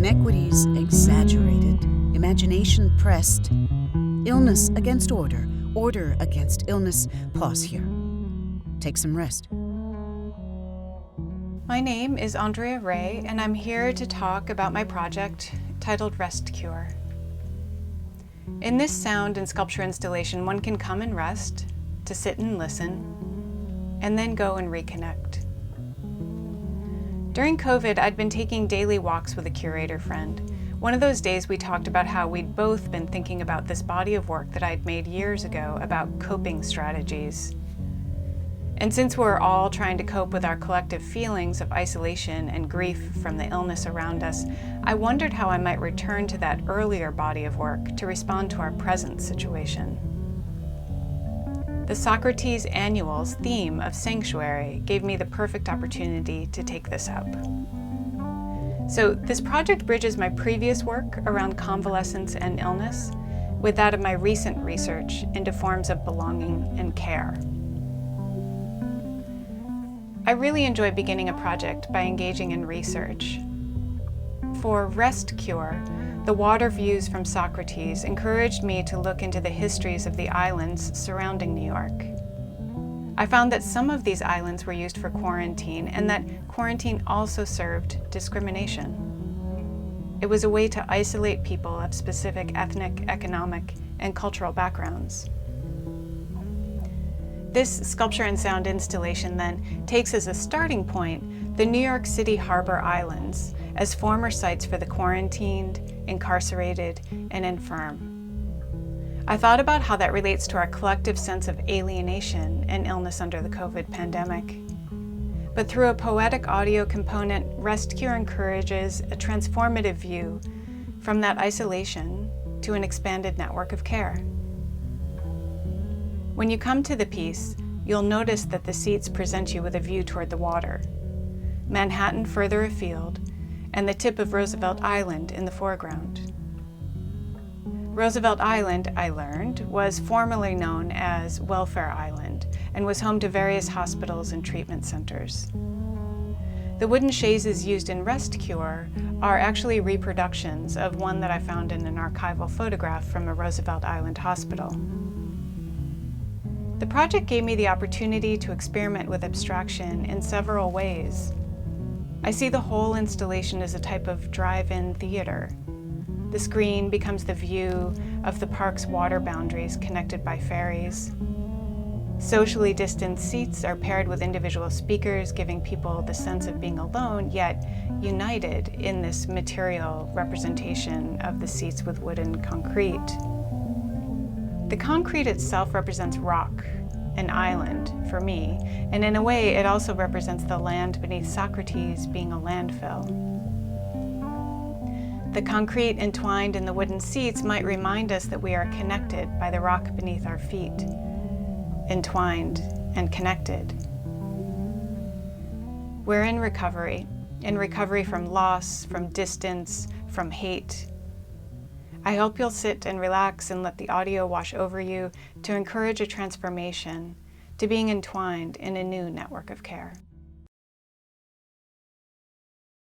Inequities exaggerated, imagination pressed, illness against order, order against illness. Pause here. Take some rest. My name is Andrea Ray, and I'm here to talk about my project titled Rest Cure. In this sound and sculpture installation, one can come and rest, to sit and listen, and then go and reconnect. During COVID, I'd been taking daily walks with a curator friend. One of those days we talked about how we'd both been thinking about this body of work that I'd made years ago about coping strategies. And since we're all trying to cope with our collective feelings of isolation and grief from the illness around us, I wondered how I might return to that earlier body of work to respond to our present situation. The Socrates Annuals theme of sanctuary gave me the perfect opportunity to take this up. So this project bridges my previous work around convalescence and illness with that of my recent research into forms of belonging and care. I really enjoy beginning a project by engaging in research. For Rest Cure, the water views from Socrates encouraged me to look into the histories of the islands surrounding New York. I found that some of these islands were used for quarantine, and that quarantine also served discrimination. It was a way to isolate people of specific ethnic, economic, and cultural backgrounds. This sculpture and sound installation then takes as a starting point the New York City Harbor Islands as former sites for the quarantined, incarcerated, and infirm. I thought about how that relates to our collective sense of alienation and illness under the COVID pandemic. But through a poetic audio component, Rest Cure encourages a transformative view from that isolation to an expanded network of care. When you come to the piece, you'll notice that the seats present you with a view toward the water, Manhattan further afield, and the tip of Roosevelt Island in the foreground. Roosevelt Island, I learned, was formerly known as Welfare Island and was home to various hospitals and treatment centers. The wooden chaises used in Rest Cure are actually reproductions of one that I found in an archival photograph from a Roosevelt Island hospital. The project gave me the opportunity to experiment with abstraction in several ways. I see the whole installation as a type of drive-in theater. The screen becomes the view of the park's water boundaries connected by ferries. Socially distanced seats are paired with individual speakers, giving people the sense of being alone, yet united in this material representation of the seats with wood and concrete. The concrete itself represents rock, an island, for me, and in a way it also represents the land beneath Socrates being a landfill. The concrete entwined in the wooden seats might remind us that we are connected by the rock beneath our feet, entwined and connected. We're in recovery from loss, from distance, from hate. I hope you'll sit and relax and let the audio wash over you to encourage a transformation, to being entwined in a new network of care.